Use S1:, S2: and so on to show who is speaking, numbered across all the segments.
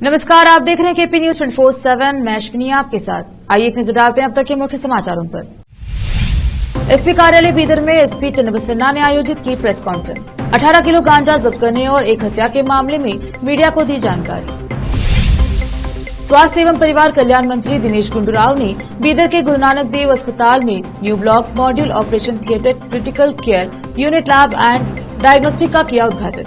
S1: नमस्कार, आप देख रहे हैं केपी न्यूज 24/7। मैं अश्विनी आपके साथ। आइए एक नजर डालते हैं अब तक के मुख्य समाचारों पर। एसपी कार्यालय बीदर में एसपी चन्नबसवन्ना ने आयोजित की प्रेस कॉन्फ्रेंस। 18 किलो गांजा जब्त करने और एक हत्या के मामले में मीडिया को दी जानकारी। स्वास्थ्य एवं परिवार कल्याण मंत्री दिनेश गुंडूराव ने बीदर के गुरु नानक देव अस्पताल में new block module operation theatre critical care unit lab and diagnostic का किया उद्घाटन।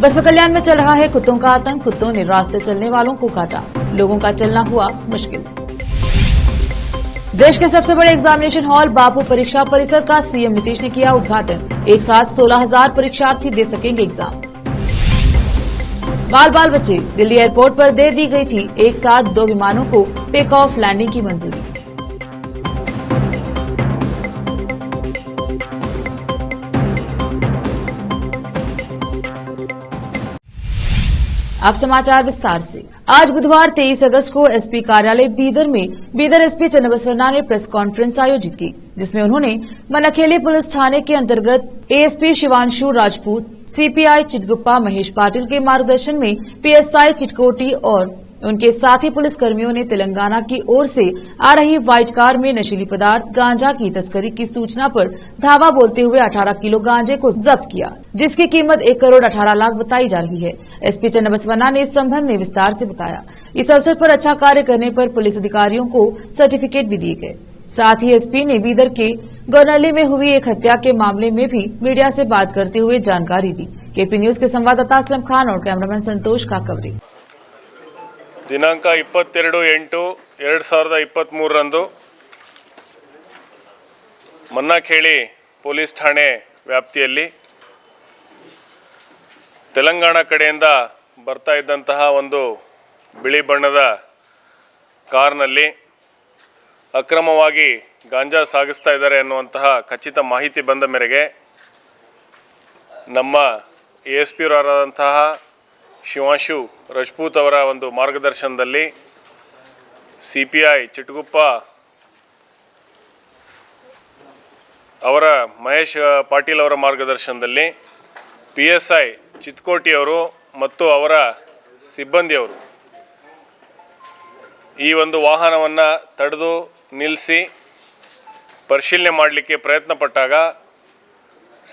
S1: बसवा कल्याण में चल रहा है कुत्तों का आतंक। कुत्तों ने रास्ते चलने वालों को काटा, लोगों का चलना हुआ मुश्किल। देश के सबसे बड़े एग्जामिनेशन हॉल बापू परीक्षा परिसर का सीएम नीतीश ने किया उद्घाटन। एक साथ 16,000 परीक्षार्थी दे सकेंगे एग्जाम। बाल बचे। दिल्ली एयरपोर्ट पर दे दी गई थी एक साथ 2 विमानों को टेक ऑफ लैंडिंग की मंजूरी। अब समाचार विस्तार से। आज बुधवार 23 अगस्त को एसपी कार्यालय बीदर में बीदर एसपी चन्नबसवन्ना ने प्रेस कॉन्फ्रेंस आयोजित की, जिसमें उन्होंने मनखेली पुलिस थाने के अंतर्गत एएसपी शिवांशु राजपूत, सीपीआई चिटगुप्पा महेश पाटिल के मार्गदर्शन में पीएसआई चिटकोटी और उनके साथी पुलिस कर्मियों ने तेलंगाना की ओर से आ रही व्हाइट कार में नशीली पदार्थ गांजा की तस्करी की सूचना पर धावा बोलते हुए 18 किलो गांजे को जब्त किया, जिसकी कीमत 1 करोड़ 18 लाख बताई जा रही है। एसपी चन्नबसवन्ना ने इस संबंध में विस्तार से बताया। इस अवसर पर अच्छा कार्य करने पर पुलिस अधिकारियों को सर्टिफिकेट भी दिए गए। साथ ही एसपी ने बीदर के गौरनली में हुई एक हत्या के मामले में भी मीडिया से बात करते हुए जानकारी दी। केपी न्यूज के संवाददाता असलम खान और कैमरामैन संतोष का कवरेज।
S2: ದಿನಾಂಕ 22/8/2023 ರಂದು ಮನ್ನಖೇಳಿ ಪೊಲೀಸ್ ಠಾಣೆ ವ್ಯಾಪ್ತಿಯಲ್ಲಿ ತೆಲಂಗಾಣ ಕಡೆಯಿಂದ ಬರ್ತಾ ಇದ್ದಂತಹ ಒಂದು ಬಿಳಿ ಬಣ್ಣದ ಕಾರ್ನಲ್ಲಿ ಅಕ್ರಮವಾಗಿ ಗಾಂಜಾ ಸಾಗಿಸ್ತಾ ಇದ್ದಾರೆ ಅನ್ನುವಂತಹ ಖಚಿತ ಮಾಹಿತಿ ಬಂದ ಮೇರೆಗೆ ನಮ್ಮ ಎಎಸ್ಪಿ ಅವರಾದಂತಹ ಶಿವಾಂಶು ರಾಜಪೂತ್ ಅವರ ಒಂದು ಮಾರ್ಗದರ್ಶನದಲ್ಲಿ ಸಿಪಿಐ ಚಿಟಗುಪ್ಪ ಅವರ ಮಹೇಶ್ ಪಾಟೀಲ್ ಅವರ ಮಾರ್ಗದರ್ಶನದಲ್ಲಿ ಪಿಎಸ್ಐ ಚಿತ್ಕೋಟಿ ಅವರು ಮತ್ತು ಅವರ ಸಿಬ್ಬಂದಿಯವರು ಈ ಒಂದು ವಾಹನವನ್ನು ತಡೆದು ನಿಲ್ಲಿಸಿ ಪರಿಶೀಲನೆ ಮಾಡಲಿಕ್ಕೆ ಪ್ರಯತ್ನ ಪಟ್ಟಾಗ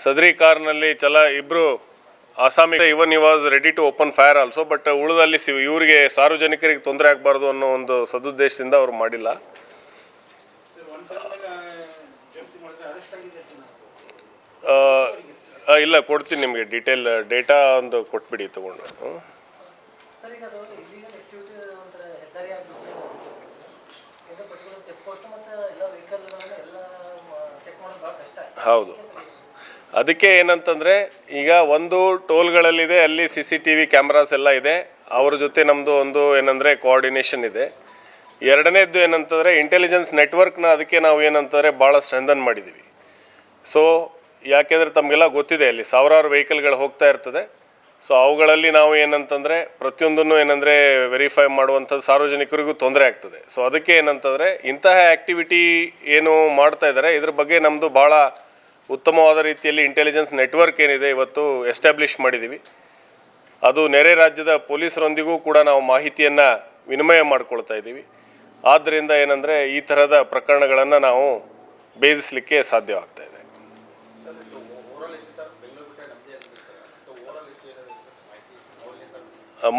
S2: ಸದರಿ ಕಾರ್ನಲ್ಲಿ ಇಬ್ಬರು ಆಸಾಮಿ even he was ready to open fire also, but ಉಳಿದಲ್ಲಿ ಇವರಿಗೆ ಸಾರ್ವಜನಿಕರಿಗೆ ತೊಂದರೆ ಆಗಬಾರ್ದು ಅನ್ನೋ ಒಂದು ಸದುದ್ದೇಶದಿಂದ ಅವರು ಮಾಡಿಲ್ಲ. ಇಲ್ಲ, ಕೊಡ್ತೀನಿ ನಿಮಗೆ ಡೀಟೇಲ್ ಡೇಟಾ ಒಂದು ಕೊಟ್ಬಿಡಿ ತಗೊಂಡು. ಹೌದು, ಅದಕ್ಕೆ ಏನಂತಂದರೆ ಈಗ ಒಂದು ಟೋಲ್ಗಳಲ್ಲಿದೆ, ಅಲ್ಲಿ CCTV ಕ್ಯಾಮ್ರಾಸ್ ಎಲ್ಲ ಇದೆ, ಅವ್ರ ಜೊತೆ ನಮ್ಮದು ಒಂದು ಏನಂದರೆ ಕೋಆರ್ಡಿನೇಷನ್ ಇದೆ. ಎರಡನೇದ್ದು ಏನಂತಂದರೆ ಇಂಟೆಲಿಜೆನ್ಸ್ ನೆಟ್ವರ್ಕ್ನ ಅದಕ್ಕೆ ನಾವು ಏನಂತಂದರೆ ಭಾಳ ಸ್ಟ್ರೆಂಥನ್ ಮಾಡಿದ್ದೀವಿ. ಸೊ ಯಾಕೆಂದರೆ ತಮಗೆಲ್ಲ ಗೊತ್ತಿದೆ, ಅಲ್ಲಿ ಸಾವಿರಾರು ವೆಹಿಕಲ್ಗಳು ಹೋಗ್ತಾ ಇರ್ತದೆ. ಸೊ ಅವುಗಳಲ್ಲಿ ನಾವು ಏನಂತಂದರೆ ಪ್ರತಿಯೊಂದನ್ನು ಏನಂದರೆ ವೆರಿಫೈ ಮಾಡುವಂಥದ್ದು ಸಾರ್ವಜನಿಕರಿಗೂ ತೊಂದರೆ ಆಗ್ತದೆ. ಸೊ ಅದಕ್ಕೆ ಏನಂತಂದರೆ ಇಂತಹ ಆ್ಯಕ್ಟಿವಿಟಿ ಏನು ಮಾಡ್ತಾ ಇದ್ದಾರೆ ಇದ್ರ ಬಗ್ಗೆ ನಮ್ಮದು ಭಾಳ ಉತ್ತಮವಾದ ರೀತಿಯಲ್ಲಿ ಇಂಟೆಲಿಜೆನ್ಸ್ ನೆಟ್ವರ್ಕ್ ಏನಿದೆ ಇವತ್ತು ಎಸ್ಟಾಬ್ಲಿಷ್ ಮಾಡಿದ್ದೀವಿ. ಅದು ನೆರೆ ರಾಜ್ಯದ ಪೊಲೀಸರೊಂದಿಗೂ ಕೂಡ ನಾವು ಮಾಹಿತಿಯನ್ನು ವಿನಿಮಯ ಮಾಡ್ಕೊಳ್ತಾ ಇದ್ದೀವಿ. ಆದ್ದರಿಂದ ಏನಂದರೆ ಈ ಥರದ ಪ್ರಕರಣಗಳನ್ನು ನಾವು ಭೇದಿಸಲಿಕ್ಕೆ ಸಾಧ್ಯವಾಗ್ತಾ ಇದೆ.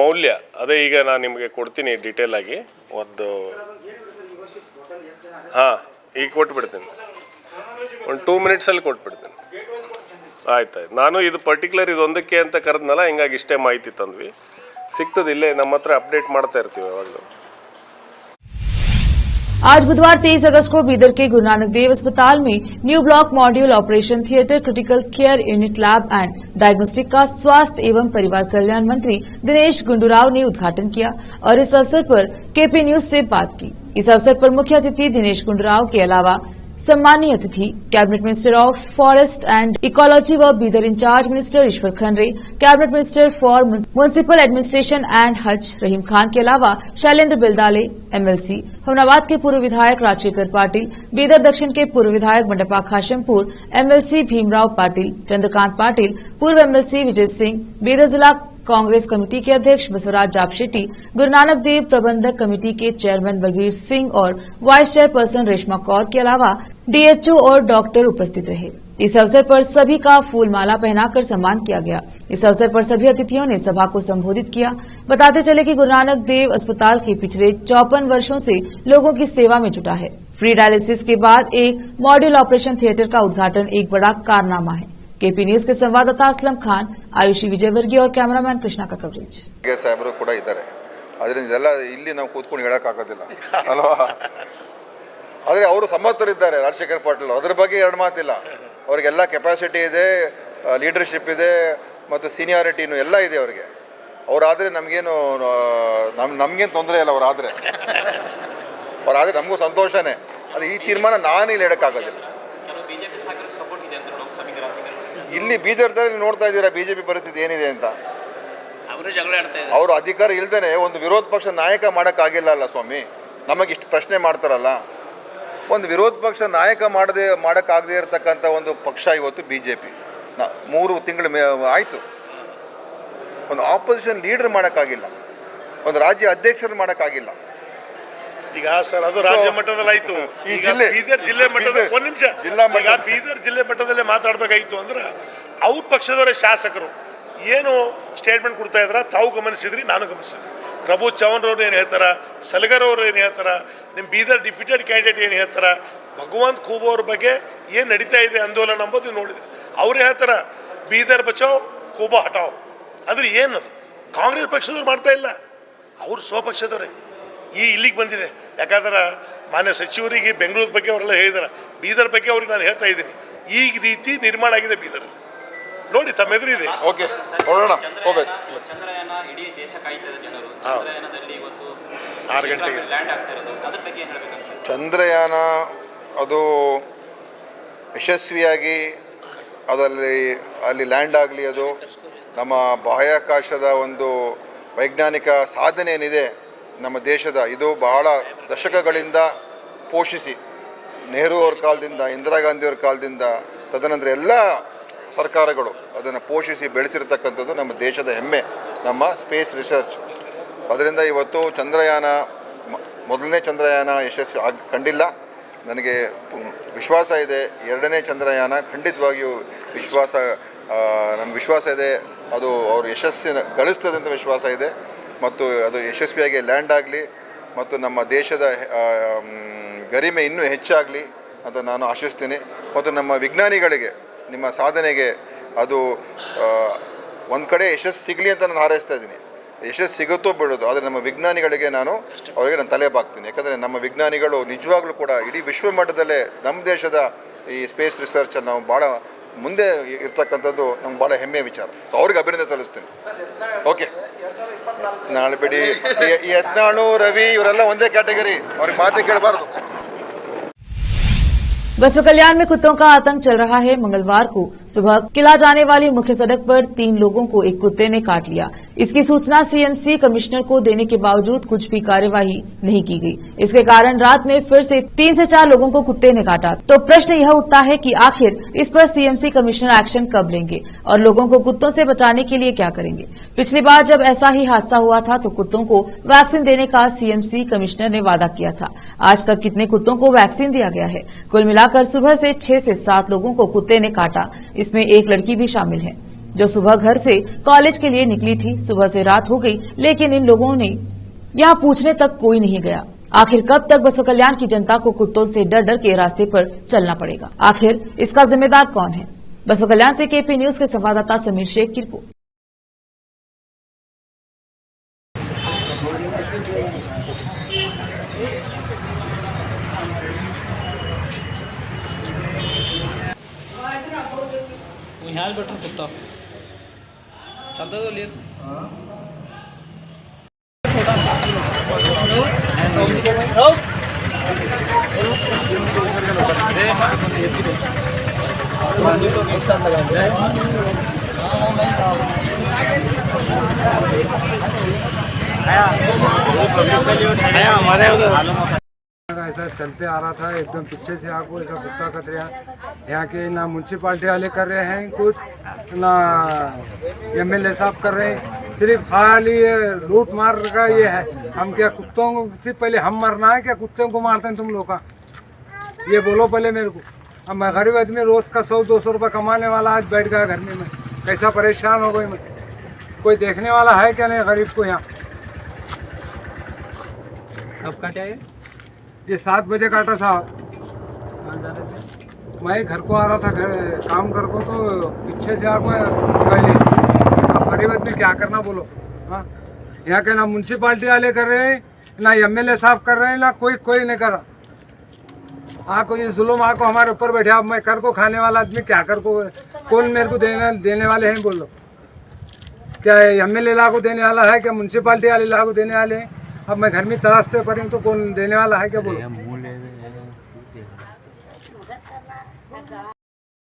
S2: ಮೌಲ್ಯ ಅದೇ ಈಗ ನಾನು ನಿಮಗೆ ಕೊಡ್ತೀನಿ ಡೀಟೇಲ್ ಆಗಿ ಒಂದು. ಹಾಂ, ಈಗ ಕೊಟ್ಬಿಡ್ತೀನಿ, ಒಂದು 2 ಮಿನಿಟ್ಸಲ್ಲಿ ಕೊಟ್ಬಿಡ್ತೀನಿ. ಆಯ್ತು, ನಾನು ಇದು ಪರ್ಟಿಕ್ಯುಲರ್ ಇದೊಂದಕ್ಕೆ ಅಂತ ಕರೆದ್ನಲ್ಲ, ಹಿಂಗಾಗಿ ಇಷ್ಟೇ ಮಾಹಿತಿ ತಂದ್ವಿ. ಸಿಗ್ತದೆ, ಇಲ್ಲೇ ನಮ್ಮ ಹತ್ರ ಅಪ್ಡೇಟ್ ಮಾಡ್ತಾ ಇರ್ತೀವಿ ಯಾವಾಗಲೂ.
S1: आज बुधवार 23 अगस्त को बीदर के गुरु नानक देव अस्पताल में new block module operation theatre critical care unit lab and diagnostic का स्वास्थ्य एवं परिवार कल्याण मंत्री दिनेश गुंडूराव ने उद्घाटन किया और इस अवसर पर केपी न्यूज से बात की। इस अवसर पर मुख्य अतिथि दिनेश गुंडूराव के अलावा सम्मानीय अतिथि cabinet minister of forest and ecology व Bidar in-charge minister Eshwar Khandre, cabinet minister for municipal administration and Haj Rahim Khan के अलावा शैलेंद्र बेलदाले, एमएलसी हमनाबाद के पूर्व विधायक राजशेखर पाटिल, बीदर दक्षिण के पूर्व विधायक मंडपा खाशमपुर, एमएलसी भीमराव पाटिल, चंद्रकांत पाटिल, पूर्व एमएलसी विजय सिंह, बीदर जिला कांग्रेस कमेटी के अध्यक्ष बसवराज जापशेट्टी, गुरु नानक देव प्रबंधक कमेटी के चेयरमैन बलबीर सिंह और वाइस चेयरपर्सन रेशमा कौर के अलावा डीएचओ और डॉक्टर उपस्थित रहे। इस अवसर पर सभी का फूलमाला पहनाकर सम्मान किया गया। इस अवसर पर सभी अतिथियों ने सभा को संबोधित किया। बताते चले कि गुरु नानक देव अस्पताल के पिछले 54 वर्षों से लोगों की सेवा में जुटा है। फ्री डायलिसिस के बाद एक मॉड्यूल ऑपरेशन थिएटर का उद्घाटन एक बड़ा कारनामा है। केपी न्यूज के संवाददाता असलम खान, आयुषी विजयवर्गीय और कैमरामैन कृष्णा का कवरेज।
S3: ಸಾಹೇಬರು ಕೂಡ ಇದ್ದಾರೆ, ಅದರಿಂದ ಇದೆಲ್ಲ ಇಲ್ಲಿ ನಾವು ಕೂತ್ಕೊಂಡು ಹೇಳೋಕ್ಕಾಗೋದಿಲ್ಲ ಅಲ್ವಾ. ಆದರೆ ಅವರು ಸಮರ್ಥರಿದ್ದಾರೆ ರಾಜಶೇಖರ್ ಪಾಟೀಲ್, ಅದ್ರ ಬಗ್ಗೆ ಎರಡು ಮಾತಿಲ್ಲ. ಅವರಿಗೆಲ್ಲ ಕೆಪಾಸಿಟಿ ಇದೆ, ಲೀಡರ್ಶಿಪ್ ಇದೆ ಮತ್ತು ಸೀನಿಯಾರಿಟಿನೂ ಎಲ್ಲ ಇದೆ ಅವರಿಗೆ. ಅವರಾದರೆ ನಮಗೇನು ನಮಗೇನು ತೊಂದರೆ ಇಲ್ಲ. ಅವರಾದರೆ ನಮಗೂ ಸಂತೋಷನೇ. ಅದು ಈ ತೀರ್ಮಾನ ನಾನು ಇಲ್ಲಿ ಹೇಳೋಕ್ಕಾಗೋದಿಲ್ಲ. ಇಲ್ಲಿ ಬೀದರ್ದಲ್ಲಿ ನೋಡ್ತಾ ಇದ್ದೀರಾ ಬಿಜೆಪಿ ಪರಿಸ್ಥಿತಿ ಏನಿದೆ ಅಂತ. ಅವರು ಅಧಿಕಾರ ಇಲ್ದೇನೆ ಒಂದು ವಿರೋಧ ಪಕ್ಷ ನಾಯಕ ಮಾಡೋಕ್ಕಾಗಿಲ್ಲ ಅಲ್ಲ ಸ್ವಾಮಿ. ನಮಗೆ ಇಷ್ಟು ಪ್ರಶ್ನೆ ಮಾಡ್ತಾರಲ್ಲ. ಒಂದು ವಿರೋಧ ಪಕ್ಷ ನಾಯಕ ಮಾಡೋಕ್ಕಾಗದೇ ಇರತಕ್ಕಂಥ ಒಂದು ಪಕ್ಷ ಇವತ್ತು ಬಿಜೆಪಿ. 3 ತಿಂಗಳು ಆಯಿತು. ಒಂದು ಆಪೋಸಿಷನ್ ಲೀಡರ್ ಮಾಡೋಕ್ಕಾಗಿಲ್ಲ, ಒಂದು ರಾಜ್ಯ ಅಧ್ಯಕ್ಷರು ಮಾಡೋಕ್ಕಾಗಿಲ್ಲ.
S4: ಈಗ ಸರ್ ಅದು ರಾಜ್ಯ ಮಟ್ಟದಲ್ಲಿ ಆಯ್ತು.
S3: ಈ ಜಿಲ್ಲೆ
S4: ಬೀದರ್ ಜಿಲ್ಲೆ ಮಟ್ಟದ ಒಂದು ನಿಮಿಷ
S3: ಜಿಲ್ಲಾ ಮಟ್ಟ
S4: ಬೀದರ್ ಜಿಲ್ಲೆ ಮಟ್ಟದಲ್ಲೇ ಮಾತಾಡಬೇಕಾಗಿತ್ತು ಅಂದ್ರೆ ಅವ್ರ ಪಕ್ಷದವರೇ ಶಾಸಕರು ಏನು ಸ್ಟೇಟ್ಮೆಂಟ್ ಕೊಡ್ತಾ ಇದ್ರ ತಾವು ಗಮನಿಸಿದ್ರಿ, ನಾನು ಗಮನಿಸಿದ್ರಿ. ಪ್ರಭು ಚವ್ಹಾಣ್ ಅವ್ರು ಏನು ಹೇಳ್ತಾರ, ಸಲಗರ್ ಅವ್ರು ಏನು ಹೇಳ್ತಾರ, ನಿಮ್ಮ ಬೀದರ್ ಡಿಫಿಟೆಡ್ ಕ್ಯಾಂಡಿಡೇಟ್ ಏನು ಹೇಳ್ತಾರ, ಭಗವಂತ್ ಖೂಬ್ ಅವ್ರ ಬಗ್ಗೆ ಏನು ನಡೀತಾ ಇದೆ ಆಂದೋಲನ ಅಂಬೋದು ನೋಡಿದೆ. ಅವ್ರು ಹೇಳ್ತಾರ ಬೀದರ್ ಬಚಾವ್ ಖೂಬಾ ಹಟಾವ್. ಅಂದ್ರೆ ಏನದು ಕಾಂಗ್ರೆಸ್ ಪಕ್ಷದವ್ರು ಮಾಡ್ತಾ ಇಲ್ಲ, ಅವ್ರು ಸ್ವಪಕ್ಷದವ್ರೆ ಇಲ್ಲಿಗೆ ಬಂದಿದೆ. ಯಾಕಂದ್ರೆ ಮಾನ್ಯ ಸಚಿವರಿಗೆ ಬೆಂಗಳೂರು ಬಗ್ಗೆ ಅವರೆಲ್ಲ ಹೇಳಿದಾರೆ, ಬೀದರ್ ಬಗ್ಗೆ ಅವ್ರಿಗೆ ನಾನು ಹೇಳ್ತಾ ಇದ್ದೀನಿ. ಈ ರೀತಿ ನಿರ್ಮಾಣ ಆಗಿದೆ ಬೀದರ್ ನೋಡಿ, ತಮ್ಮ ಎದುರಿದೆ.
S3: ಓಕೆ, ಹೊರಡೋಣ, ಹೋಗ್ಬೇಕು.
S5: ಚಂದ್ರಯಾನ ಇಡೀ ದೇಶ ಕಾಯ್ತಿದೆ ಜನರು. ಚಂದ್ರಯಾನದಲ್ಲಿ ಇವತ್ತು
S4: 6 ಗಂಟೆಗೆ
S5: ಲ್ಯಾಂಡ್ ಆಗ್ತಾ ಇರೋದು, ಅದ್ರ ಬಗ್ಗೆ ಏನು ಹೇಳ್ಬೇಕಂತ.
S3: ಚಂದ್ರಯಾನ ಅದು ಯಶಸ್ವಿಯಾಗಿ ಅಲ್ಲಿ ಲ್ಯಾಂಡ್ ಆಗಲಿ, ಅದು ನಮ್ಮ ಬಾಹ್ಯಾಕಾಶದ ಒಂದು ವೈಜ್ಞಾನಿಕ ಸಾಧನೆ ಏನಿದೆ ನಮ್ಮ ದೇಶದ, ಇದು ಬಹಳ ದಶಕಗಳಿಂದ ಪೋಷಿಸಿ ನೆಹರು ಅವ್ರ ಕಾಲದಿಂದ, ಇಂದಿರಾ ಗಾಂಧಿಯವ್ರ ಕಾಲದಿಂದ, ತದನಂತರ ಎಲ್ಲ ಸರ್ಕಾರಗಳು ಅದನ್ನು ಪೋಷಿಸಿ ಬೆಳೆಸಿರ್ತಕ್ಕಂಥದ್ದು ನಮ್ಮ ದೇಶದ ಹೆಮ್ಮೆ, ನಮ್ಮ ಸ್ಪೇಸ್ ರಿಸರ್ಚ್. ಅದರಿಂದ ಇವತ್ತು ಚಂದ್ರಯಾನ ಮೊದಲನೇ ಚಂದ್ರಯಾನ ಯಶಸ್ವಿ ಕಂಡಿಲ್ಲ. ನನಗೆ ವಿಶ್ವಾಸ ಇದೆ 2ನೇ ಚಂದ್ರಯಾನ ಖಂಡಿತವಾಗಿಯೂ ನಮ್ಗೆ ವಿಶ್ವಾಸ ಇದೆ, ಅದು ಅವರು ಯಶಸ್ಸಿನ ಗಳಿಸ್ತದೆ ಅಂತ ವಿಶ್ವಾಸ ಇದೆ. ಮತ್ತು ಅದು ಯಶಸ್ವಿಯಾಗಿ ಲ್ಯಾಂಡ್ ಆಗಲಿ ಮತ್ತು ನಮ್ಮ ದೇಶದ ಗರಿಮೆ ಇನ್ನೂ ಹೆಚ್ಚಾಗಲಿ ಅಂತ ನಾನು ಆಶಿಸ್ತೀನಿ. ಮತ್ತು ನಮ್ಮ ವಿಜ್ಞಾನಿಗಳಿಗೆ, ನಿಮ್ಮ ಸಾಧನೆಗೆ ಅದು ಒಂದು ಕಡೆ ಯಶಸ್ಸು ಸಿಗಲಿ ಅಂತ ನಾನು ಹಾರೈಸ್ತಾ ಇದ್ದೀನಿ. ಯಶಸ್ಸು ಸಿಗುತ್ತೋ ಬಿಡೋದು, ಆದರೆ ನಮ್ಮ ವಿಜ್ಞಾನಿಗಳಿಗೆ ಅವರಿಗೆ ನಾನು ತಲೆ ಬಾಗ್ತೀನಿ. ಯಾಕಂದರೆ ನಮ್ಮ ವಿಜ್ಞಾನಿಗಳು ನಿಜವಾಗ್ಲೂ ಕೂಡ ಇಡೀ ವಿಶ್ವ ಮಟ್ಟದಲ್ಲೇ ನಮ್ಮ ದೇಶದ ಈ ಸ್ಪೇಸ್ ರಿಸರ್ಚನ್ನು ನಾವು ಭಾಳ ಮುಂದೆ ಇರ್ತಕ್ಕಂಥದ್ದು ನಮ್ಗೆ ಭಾಳ ಹೆಮ್ಮೆಯ ವಿಚಾರ. ಸೊ ಅವ್ರಿಗೆ ಅಭಿನಂದನೆ ಸಲ್ಲಿಸ್ತೀನಿ. ಓಕೆ, ನಾಳೆ ಬಿಡಿ, ಈ ಯತ್ನಾಳು, ರವಿ ಇವರೆಲ್ಲ ಒಂದೇ ಕ್ಯಾಟಗರಿ, ಅವ್ರಿಗೆ ಮಾತೇ ಕೇಳಬಾರ್ದು.
S1: बसवा कल्याण में कुत्तों का आतंक चल रहा है। मंगलवार को सुबह किला जाने वाली मुख्य सड़क पर 3 लोगों को एक कुत्ते ने काट लिया। इसकी सूचना सीएमसी कमिश्नर को देने के बावजूद कुछ भी कार्यवाही नहीं की गई। इसके कारण रात में फिर से 3 से 4 लोगों को कुत्ते ने काटा। तो प्रश्न यह उठता है कि आखिर इस पर सीएमसी कमिश्नर एक्शन कब लेंगे और लोगों को कुत्तों से बचाने के लिए क्या करेंगे। पिछली बार जब ऐसा ही हादसा हुआ था तो कुत्तों को वैक्सीन देने का सीएमसी कमिश्नर ने वादा किया था। आज तक कितने कुत्तों को वैक्सीन दिया गया है? कुल मिलाकर सुबह से 6 से 7 लोगों को कुत्ते ने काटा। इसमें एक लड़की भी शामिल है जो सुबह घर से कॉलेज के लिए निकली थी। सुबह से रात हो गई लेकिन इन लोगों ने यहाँ पूछने तक कोई नहीं गया। आखिर कब तक बसवा कल्याण की जनता को कुत्तों से डर डर के रास्ते पर चलना पड़ेगा? आखिर इसका जिम्मेदार कौन है? बसवा कल्याण से केपी न्यूज के संवाददाता समीर शेख की रिपोर्ट।
S6: यहाँ बैठा कुत्ता चलता तो लिए
S7: ऐसा चलते आ रहा था, एकदम पीछे से आपको ऐसा कुत्ता कतरे यहाँ के ना म्यूनसिपाल्टी वाले कर रहे हैं कुछ, ना एमएलए साहब कर रहे हैं, सिर्फ खाली ये लूट मार का ये है। हम क्या कुत्तों को से पहले हम मरना है क्या कुत्तों को मारते हैं तुम लोग का? ये बोलो पहले मेरे को। अब मैं गरीब आदमी रोज का 100-200 रुपये कमाने वाला आज बैठ गया घर में, मैं कैसा परेशान हो गई मैं। कोई देखने वाला है क्या नहीं गरीब को यहाँ?
S6: अब काटा है?
S7: ये 7 बजे काटा साहब।
S6: कहाँ जा रहे थे?
S7: मैं घर को आ रहा था घर काम कर को, तो पीछे से आको पहले। अब गरीब आदमी क्या करना बोलो? हाँ, यहाँ के ना म्यूनसिपाल्टी वाले कर रहे हैं, ना MLA साहब कर रहे हैं, ना कोई नहीं कर रहा। आको ये जुल्म आको हमारे ऊपर बैठे। अब मैं कर को खाने वाला आदमी क्या कर को, कौन मेरे को देने वाले हैं बोलो? क्या MLA लागू देने वाला है क्या? म्यूनसिपाल्टी वाले लागू देने वाले हैं? अब मैं घर में तलाशते पर हूँ तो कौन देने वाला है क्या बोलो?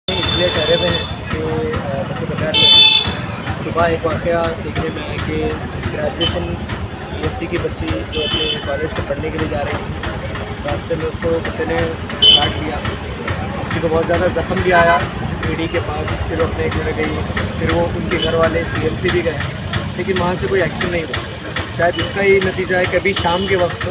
S8: इसलिए कह रहे थे कि जैसे बता रहे सुबह एक वाक़या देखने में है कि ग्रेजुएशन BSc की बच्ची जो अपने कॉलेज को पढ़ने के लिए जा रही थी, रास्ते में उसको कुत्ते ने काट लिया। बच्ची को बहुत ज़्यादा ज़ख्म भी आया ED के पास, फिर वो अपने घर गई, फिर वो उनके घर वाले CMC भी गए, लेकिन वहाँ से कोई एक्शन नहीं हुआ। शायद इसका ही नतीजा है कि अभी शाम के वक्त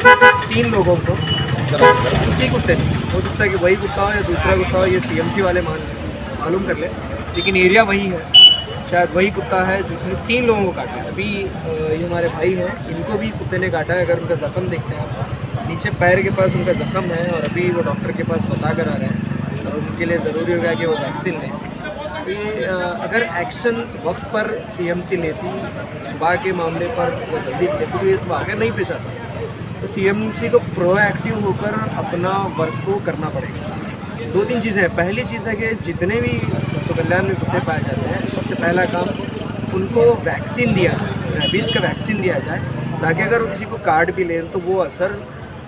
S8: 3 लोगों को उसी कुत्ते ने, हो सकता है कि वही कुत्ता हो या दूसरा कुत्ता हो, ये CMC वाले मालूम कर ले, लेकिन एरिया वही है, शायद वही कुत्ता है जिसने 3 लोगों को काटा है। अभी ये हमारे भाई हैं, इनको भी कुत्ते ने काटा है। अगर उनका ज़ख्म देखते हैं आप, नीचे पैर के पास उनका ज़ख्म है और अभी वो डॉक्टर के पास बता कर आ रहे हैं और उनके लिए ज़रूरी हो गया कि वो वैक्सीन लें। तो ये अगर एक्शन वक्त पर CMC लेती, सुबह के मामले पर वो जल्दी लेती, तो ये वाक़या नहीं पेश आता। तो CMC को प्रोएक्टिव होकर अपना वर्क को करना पड़ेगा। 2-3 चीज़ें हैं। पहली चीज़ है कि जितने भी पशु कल्याण में कुत्ते पाए जाते हैं, सबसे पहला काम उनको वैक्सीन दिया जाए, रेबीज़ का वैक्सीन दिया जाए, ताकि अगर वो किसी को काट भी लें तो वो असर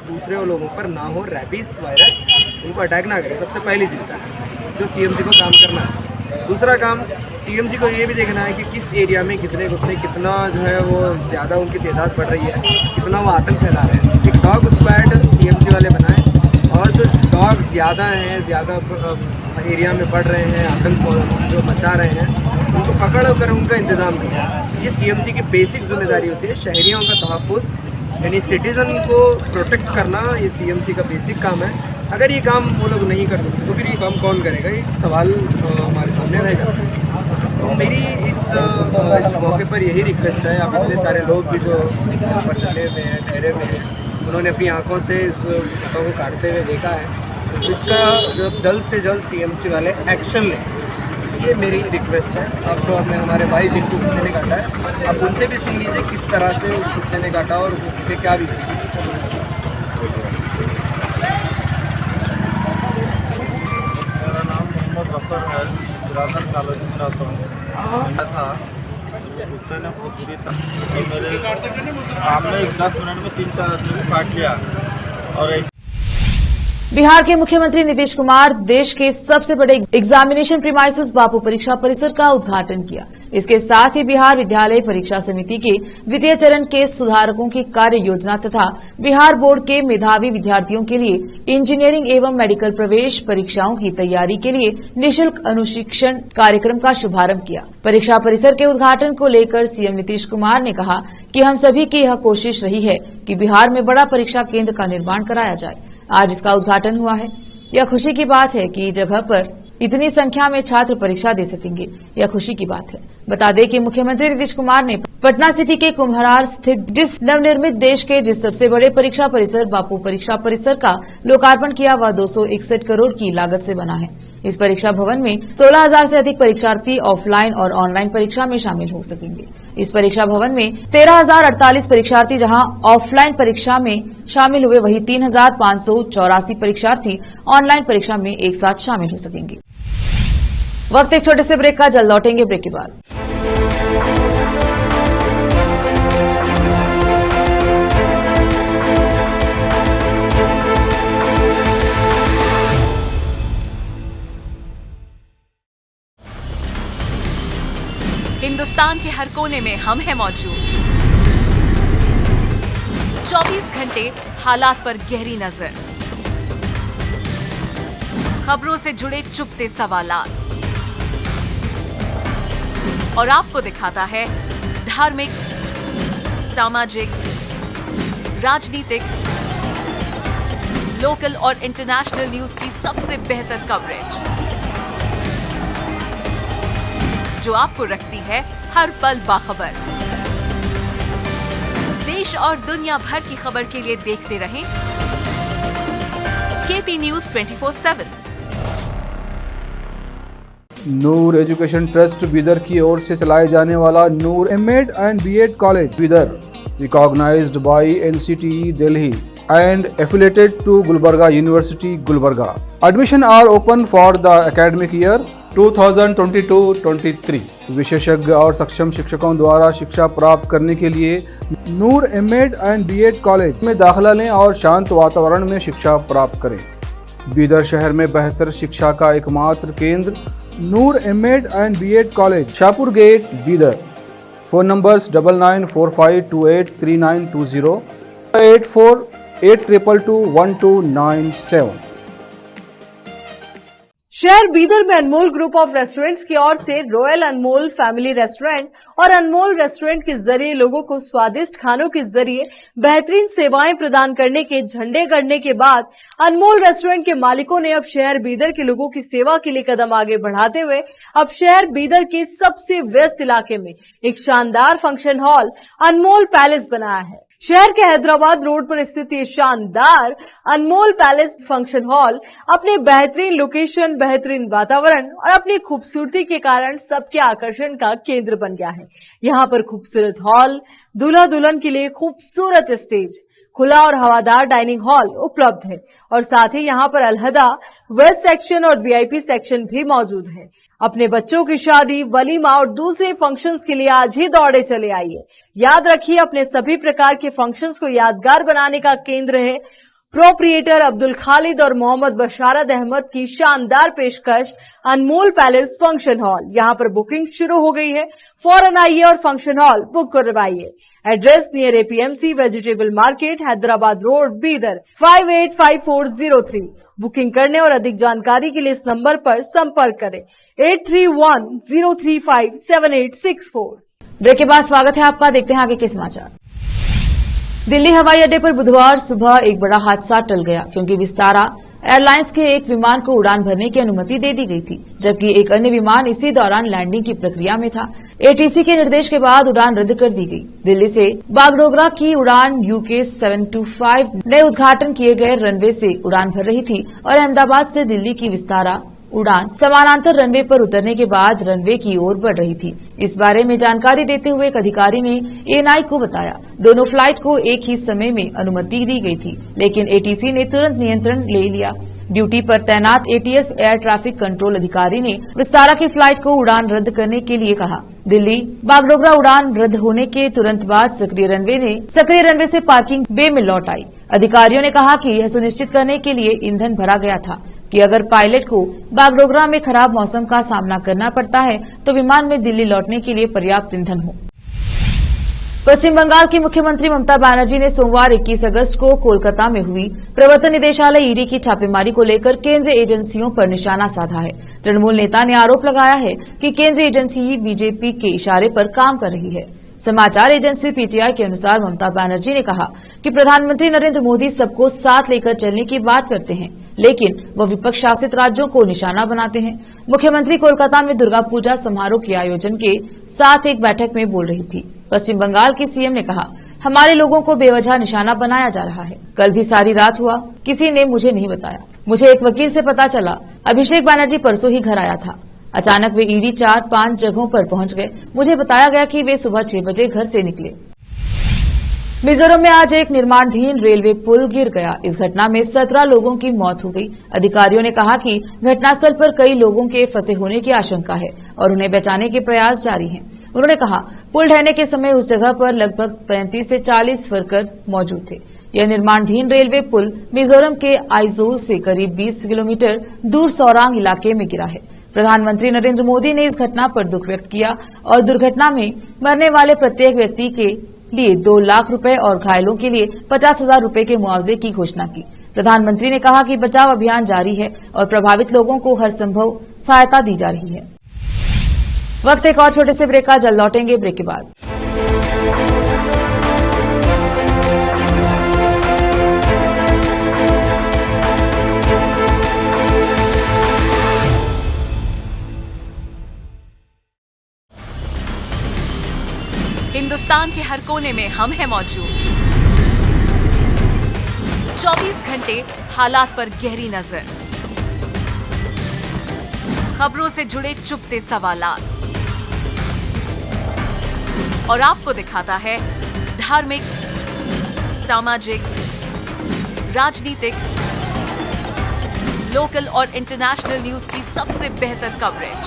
S8: दूसरे लोगों पर ना हो, रेबीज़ वायरस उनको अटैक ना करे। सबसे पहली चीज़ है जो CMC को काम करना है। दूसरा काम CMC को ये भी देखना है कि किस एरिया में कितने कुत्ते, कितना जो है वो ज़्यादा उनकी तादाद बढ़ रही है, कितना वो आतंक फैला रहे हैं। एक डॉग स्क्वाड CMC वाले बनाएं और जो डॉग ज़्यादा हैं, ज़्यादा एरिया में बढ़ रहे हैं, आतंक जो मचा रहे हैं, उनको पकड़ कर उनका इंतज़ाम करें। ये CMC की बेसिक जिम्मेदारी होती है। शहरियों का तहफ़्फ़ुज़ यानी सिटीज़न को प्रोटेक्ट करना ये CMC का बेसिक काम है। अगर ये काम वो लोग नहीं कर सकते तो फिर ये काम कौन करेगा? ये सवाल हमारे सामने रहेगा। तो मेरी इस मौके पर यही रिक्वेस्ट है। अब इतने सारे लोग भी जो यहाँ पर चले हुए हैं, ठहरे हुए हैं, उन्होंने अपनी आंखों से इस कुत्तों को काटते हुए देखा है, तो इसका जल्द से जल्द CMC वाले एक्शन लें, ये मेरी रिक्वेस्ट है। अब तो हमने हमारे भाई जिनको कुत्ते ने काटा है, अब उनसे भी सुन लीजिए किस तरह से उस कुत्ते ने काटा और कुत्ते क्या भी।
S9: मेरा नाम मोहम्मद गफर है, बिरादर कॉलेज में रहता हूँ। मैं था कुत्ते ने बहुत बुरी तरह और मेरे सामने 10 मिनट में 3-4 आदमी को काट लिया। और
S1: बिहार के मुख्यमंत्री नीतीश कुमार देश के सबसे बड़े एग्जामिनेशन प्रीमाइसेस बापू परीक्षा परिसर का उद्घाटन किया। इसके साथ ही बिहार विद्यालय परीक्षा समिति के द्वितीय चरण के सुधारकों की कार्य योजना तथा बिहार बोर्ड के मेधावी विद्यार्थियों के लिए इंजीनियरिंग एवं मेडिकल प्रवेश परीक्षाओं की तैयारी के लिए निःशुल्क अनुशिक्षण कार्यक्रम का शुभारंभ किया। परीक्षा परिसर के उद्घाटन को लेकर सीएम नीतीश कुमार ने कहा कि हम सभी की यह कोशिश रही है कि बिहार में बड़ा परीक्षा केंद्र का निर्माण कराया जाए। आज इसका उद्घाटन हुआ है। यह खुशी की बात है कि जगह पर इतनी संख्या में छात्र परीक्षा दे सकेंगे। यह खुशी की बात है। बता दें कि मुख्यमंत्री नीतीश कुमार ने पटना सिटी के कुम्हरार स्थित जिस नवनिर्मित देश के जिस सबसे बड़े परीक्षा परिसर बापू परीक्षा परिसर का लोकार्पण किया वह 261 करोड़ की लागत से बना है। इस परीक्षा भवन में 16,000 से अधिक परीक्षार्थी ऑफलाइन और ऑनलाइन परीक्षा में शामिल हो सकेंगे। इस परीक्षा भवन में 13,048 परीक्षार्थी जहां ऑफलाइन परीक्षा में शामिल हुए, वहीं 3,584 परीक्षार्थी ऑनलाइन परीक्षा में एक साथ शामिल हो सकेंगे। वक्त एक छोटे से ब्रेक का, जल्द लौटेंगे ब्रेक के बाद।
S10: हिंदुस्तान के हर कोने में हम हैं मौजूद। 24 घंटे हालात पर गहरी नजर, खबरों से जुड़े चुपते सवालात और आपको दिखाता है धार्मिक, सामाजिक, राजनीतिक, लोकल और इंटरनेशनल न्यूज की सबसे बेहतर कवरेज, जो आपको रखती है हर पल बाखबर। देश और दुनिया भर की खबर के लिए देखते रहें KP news 24/7।
S11: Noor education trust Bidar की ओर से चलाए जाने वाला Noor MEd and BEd college Bidar, recognised by NCTE Delhi and affiliated to Gulbarga University, Gulbarga. Admission are open for the academic year 2022-23. विशेषज्ञ और सक्षम शिक्षकों द्वारा शिक्षा प्राप्त करने के लिए नूर एमएड एंड बीएड कॉलेज में दाखिला लें और शांत वातावरण में शिक्षा प्राप्त करें। बीदर शहर में बेहतर शिक्षा का एकमात्र केंद्र Noor MEd and BEd college, Shahpur gate, Bidar. Phone numbers 9945283920, 8482221297।
S12: शहर बीदर में अनमोल ग्रुप ऑफ रेस्टोरेंट्स की ओर से रॉयल अनमोल फैमिली रेस्टोरेंट और अनमोल रेस्टोरेंट के जरिए लोगों को स्वादिष्ट खानों के जरिए बेहतरीन सेवाएं प्रदान करने के झंडे गड़ने के बाद अनमोल रेस्टोरेंट के मालिकों ने अब शहर बीदर के लोगों की सेवा के लिए कदम आगे बढ़ाते हुए अब शहर बीदर के सबसे व्यस्त इलाके में एक शानदार फंक्शन हॉल अनमोल पैलेस बनाया है। शहर के हैदराबाद रोड पर स्थित ये शानदार अनमोल पैलेस फंक्शन हॉल अपने बेहतरीन लोकेशन, बेहतरीन वातावरण और अपनी खूबसूरती के कारण सबके आकर्षण का केंद्र बन गया है। यहाँ पर खूबसूरत हॉल, दूल्हा दुल्हन के लिए खूबसूरत स्टेज, खुला और हवादार डाइनिंग हॉल उपलब्ध है और साथ ही यहाँ पर अलहदा वेस्ट सेक्शन और वीआईपी सेक्शन भी मौजूद है। अपने बच्चों की शादी, वलीमा और दूसरे फंक्शंस के लिए आज ही दौड़े चले आइए। याद रखिए, अपने सभी प्रकार के फंक्शंस को यादगार बनाने का केंद्र है प्रोप्रिएटर अब्दुल खालिद और मोहम्मद बशारत अहमद की शानदार पेशकश अनमोल पैलेस फंक्शन हॉल। यहाँ पर बुकिंग शुरू हो गई है, फौरन आइए और फंक्शन हॉल बुक करवाइए। Address near APMC vegetable market, Hyderabad road, Bidar 585403। Booking करने और अधिक जानकारी के लिए इस नंबर पर संपर्क करें 8310357864।
S1: ब्रेक के बाद स्वागत है आपका। देखते हैं आगे के समाचार। दिल्ली हवाई अड्डे पर बुधवार सुबह एक बड़ा हादसा टल गया क्योंकि विस्तारा एयरलाइंस के एक विमान को उड़ान भरने की अनुमति दे दी गई थी, जबकि एक अन्य विमान इसी दौरान लैंडिंग की प्रक्रिया में था। एटीसी के निर्देश के बाद उड़ान रद्द कर दी गई। दिल्ली से बागडोगरा की उड़ान यूके 725 नए उद्घाटन किए गए रनवे से उड़ान भर रही थी और अहमदाबाद से दिल्ली की विस्तारा उड़ान समानांतर रनवे पर उतरने के बाद रनवे की ओर बढ़ रही थी। इस बारे में जानकारी देते हुए एक अधिकारी ने एएनआई को बताया, दोनों फ्लाइट को एक ही समय में अनुमति दी गई थी, लेकिन एटीसी ने तुरंत नियंत्रण ले लिया। ड्यूटी पर तैनात एटीएस एयर ट्रैफिक कंट्रोल अधिकारी ने विस्तारा की फ्लाइट को उड़ान रद्द करने के लिए कहा। दिल्ली बागडोगरा उड़ान रद्द होने के तुरंत बाद सक्रिय रनवे से पार्किंग बे में लौट आई। अधिकारियों ने कहा कि यह सुनिश्चित करने के लिए ईंधन भरा गया था कि अगर पायलट को बागडोगरा में खराब मौसम का सामना करना पड़ता है तो विमान में दिल्ली लौटने के लिए पर्याप्त ईंधन हो। पश्चिम बंगाल की मुख्यमंत्री ममता बनर्जी ने सोमवार 21 अगस्त को कोलकाता में हुई प्रवर्तन निदेशालय ईडी की छापेमारी को लेकर केंद्रीय एजेंसियों पर निशाना साधा है। तृणमूल नेता ने आरोप लगाया है कि केंद्रीय एजेंसी बीजेपी के इशारे पर काम कर रही है। समाचार एजेंसी पीटीआई के अनुसार ममता बनर्जी ने कहा कि प्रधानमंत्री नरेंद्र मोदी सबको साथ लेकर चलने की बात करते हैं, लेकिन वह विपक्ष शासित राज्यों को निशाना बनाते हैं। मुख्यमंत्री कोलकाता में दुर्गा पूजा समारोह के आयोजन के साथ एक बैठक में बोल रही थी। पश्चिम बंगाल की सीएम ने कहा, हमारे लोगों को बेवजह निशाना बनाया जा रहा है। कल भी सारी रात हुआ, किसी ने मुझे नहीं बताया। मुझे एक वकील से पता चला। अभिषेक बनर्जी परसों ही घर आया था। अचानक वे ईडी 4-5 जगहों पर पहुंच गए। मुझे बताया गया कि वे सुबह 6 बजे घर से निकले। मिजोरम में आज एक निर्माणाधीन रेलवे पुल गिर गया। इस घटना में 17 लोगों की मौत हो गई। अधिकारियों ने कहा कि घटनास्थल पर कई लोगों के फंसे होने की आशंका है और उन्हें बचाने के प्रयास जारी हैं। उन्होंने कहा, पुल ढहने के समय उस जगह पर लगभग 35 से 40 वर्कर मौजूद थे। यह निर्माणाधीन रेलवे पुल मिजोरम के आइजोल से करीब 20 किलोमीटर दूर सौरांग इलाके में गिरा है। प्रधानमंत्री नरेंद्र मोदी ने इस घटना पर दुख व्यक्त किया और दुर्घटना में मरने वाले प्रत्येक व्यक्ति के लिए 2 लाख रुपए और घायलों के लिए 50,000 रुपए के मुआवजे की घोषणा की। प्रधानमंत्री ने कहा कि बचाव अभियान जारी है और प्रभावित लोगों को हर संभव सहायता दी जा रही है। वक्त एक और छोटे से ब्रेक का, जल्द लौटेंगे ब्रेक के बाद।
S10: हिंदुस्तान के हर कोने में हम हैं मौजूद। 24 घंटे हालात पर गहरी नजर, खबरों से जुड़े चुपते सवालात और आपको दिखाता है धार्मिक, सामाजिक, राजनीतिक, लोकल और इंटरनेशनल न्यूज की सबसे बेहतर कवरेज,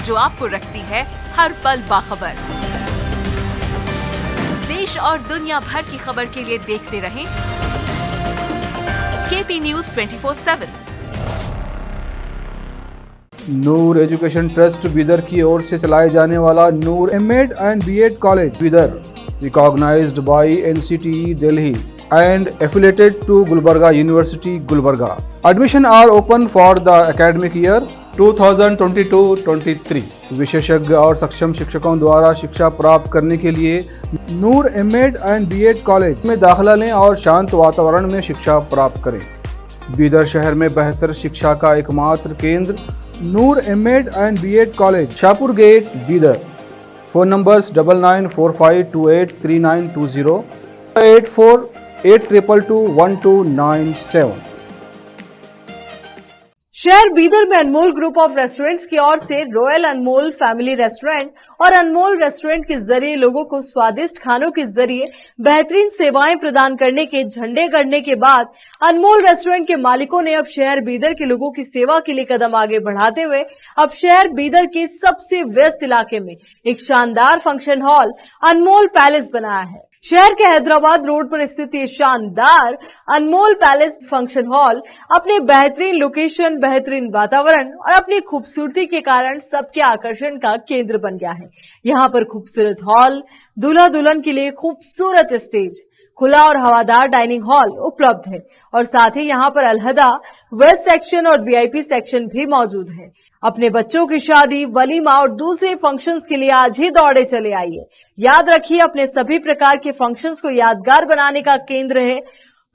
S10: जो आपको रखती है हर पल बाखबर। देश और दुनिया भर की खबर के लिए देखते रहें KP news 24/7।
S11: Noor education trust Bidar की ओर से चलाए जाने वाला Noor MEd and BEd college Bidar, recognised by NCTE Delhi and affiliated to Gulbarga University, Gulbarga. Admission are open for the academic year 2022-23. विशेषज्ञ और सक्षम शिक्षकों द्वारा शिक्षा प्राप्त करने के लिए नूर एमएड एंड बीएड कॉलेज में दाखिला लें और शांत वातावरण में शिक्षा प्राप्त करें। बीदर शहर में बेहतर शिक्षा का एकमात्र केंद्र Noor MEd and BEd college, Shahpur gate, Bidar. Phone numbers 9945283920 8482221297।
S12: शहर बीदर में अनमोल ग्रुप ऑफ रेस्टोरेंट्स की ओर से रॉयल अनमोल फैमिली रेस्टोरेंट और अनमोल रेस्टोरेंट के जरिए लोगों को स्वादिष्ट खानों के जरिए बेहतरीन सेवाएं प्रदान करने के झंडे गड़ने के बाद अनमोल रेस्टोरेंट के मालिकों ने अब शहर बीदर के लोगों की सेवा के लिए कदम आगे बढ़ाते हुए अब शहर बीदर के सबसे व्यस्त इलाके में एक शानदार फंक्शन हॉल अनमोल पैलेस बनाया है। शहर के हैदराबाद रोड पर स्थित ये शानदार अनमोल पैलेस फंक्शन हॉल अपने बेहतरीन लोकेशन, बेहतरीन वातावरण और अपनी खूबसूरती के कारण सबके आकर्षण का केंद्र बन गया है। यहाँ पर खूबसूरत हॉल, दूल्हा दुल्हन के लिए खूबसूरत स्टेज, खुला और हवादार डाइनिंग हॉल उपलब्ध है और साथ ही यहाँ पर अलहदा वेस्ट सेक्शन और वीआईपी सेक्शन भी मौजूद है। अपने बच्चों की शादी, वलीमा और दूसरे फंक्शंस के लिए आज ही दौड़े चले आइए। याद रखिए, अपने सभी प्रकार के फंक्शंस को यादगार बनाने का केंद्र है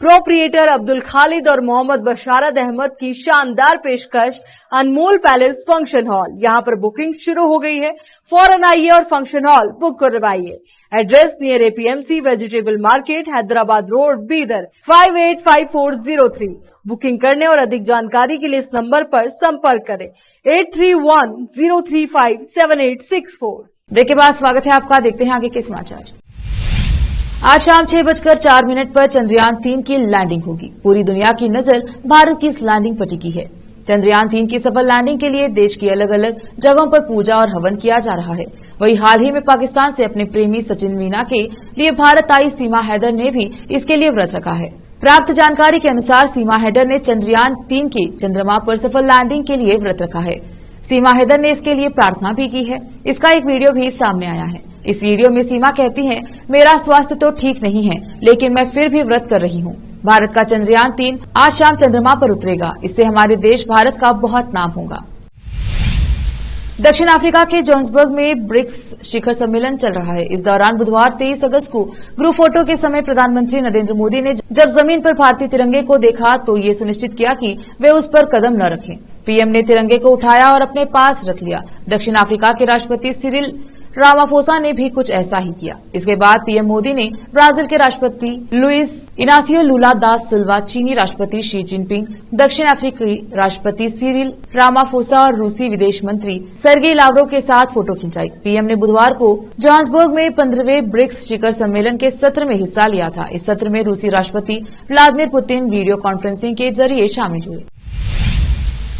S12: प्रोप्रिएटर अब्दुल खालिद और मोहम्मद बशारत अहमद की शानदार पेशकश अनमोल पैलेस फंक्शन हॉल। यहाँ पर बुकिंग शुरू हो गई है, फौरन आइए और फंक्शन हॉल बुक करवाइए। Address near APMC vegetable market, Hyderabad road, Bidar 585403। Booking करने और अधिक जानकारी के लिए इस नंबर पर संपर्क करें 8310357864।
S1: ब्रेक के बाद स्वागत है आपका। देखते हैं आगे के समाचार। आज शाम 6:04 पर चंद्रयान 3 की लैंडिंग होगी। पूरी दुनिया की नजर भारत की इस लैंडिंग पर टिकी है। चंद्रयान 3 की सफल लैंडिंग के लिए देश की अलग अलग जगहों पर पूजा और हवन किया जा रहा है। वहीं हाल ही में पाकिस्तान से अपने प्रेमी सचिन मीना के लिए भारत आई सीमा हैदर ने भी इसके लिए व्रत रखा है। प्राप्त जानकारी के अनुसार सीमा हैदर ने चंद्रयान 3 के चंद्रमा पर सफल लैंडिंग के लिए व्रत रखा है। सीमा हैदर ने इसके लिए प्रार्थना भी की है। इसका एक वीडियो भी सामने आया है। इस वीडियो में सीमा कहती हैं, मेरा स्वास्थ्य तो ठीक नहीं है, लेकिन मैं फिर भी व्रत कर रही हूँ। भारत का चंद्रयान 3 आज शाम चंद्रमा पर उतरेगा। इससे हमारे देश भारत का बहुत नाम होगा। दक्षिण अफ्रीका के जोहान्सबर्ग में ब्रिक्स शिखर सम्मेलन चल रहा है। इस दौरान बुधवार 23 अगस्त को ग्रुप फोटो के समय प्रधानमंत्री नरेंद्र मोदी ने जब जमीन पर भारतीय तिरंगे को देखा तो ये सुनिश्चित किया कि वे उस पर कदम न रखें। पीएम ने तिरंगे को उठाया और अपने पास रख लिया। दक्षिण अफ्रीका के राष्ट्रपति सिरिल रामाफोसा ने भी कुछ ऐसा ही किया। इसके बाद पीएम मोदी ने ब्राजील के राष्ट्रपति लुइस इनासियो लुला दा सिल्वा, चीनी राष्ट्रपति शी जिनपिंग, दक्षिण अफ्रीकी राष्ट्रपति सिरिल रामाफोसा और रूसी विदेश मंत्री सर्गेई लावरोव के साथ फोटो खिंचाई। पीएम ने बुधवार को जोहान्सबर्ग में 15वें ब्रिक्स शिखर सम्मेलन के सत्र में हिस्सा लिया था। इस सत्र में रूसी राष्ट्रपति व्लादिमीर पुतिन वीडियो कॉन्फ्रेंसिंग के जरिए शामिल हुए।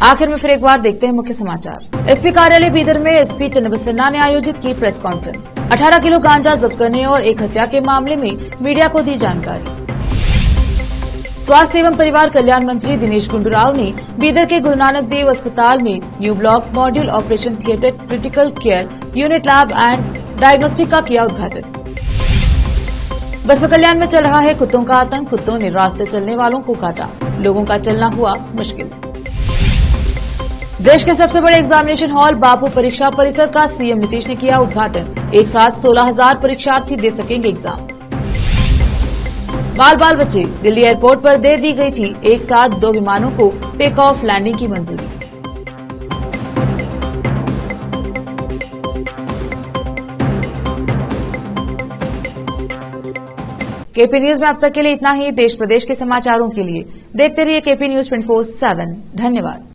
S1: आखिर में फिर एक बार देखते हैं मुख्य समाचार। एसपी कार्यालय बीदर में एसपी चन्नबसवन्ना ने आयोजित की प्रेस कॉन्फ्रेंस। 18 किलो गांजा जब्त करने और एक हत्या के मामले में मीडिया को दी जानकारी। स्वास्थ्य एवं परिवार कल्याण मंत्री दिनेश गुंडूराव ने बीदर के गुरु नानक देव अस्पताल में new block module operation theatre, critical care unit, lab and diagnostic का किया उद्घाटन। बसवा कल्याण में चल रहा है कुत्तों का आतंक। कुत्तों ने रास्ते चलने वालों को काटा, लोगों का चलना हुआ मुश्किल। देश के सबसे बड़े एग्जामिनेशन हॉल बापू परीक्षा परिसर का सीएम नीतीश ने किया उद्घाटन। एक साथ 16,000 परीक्षार्थी दे सकेंगे एग्जाम। बाल बचे। दिल्ली एयरपोर्ट पर दे दी गई थी एक साथ 2 विमानों को टेक ऑफ लैंडिंग की मंजूरी। केपी न्यूज में अब तक के लिए इतना ही। देश प्रदेश के समाचारों के लिए देखते रहिए केपी न्यूज 24/7। धन्यवाद।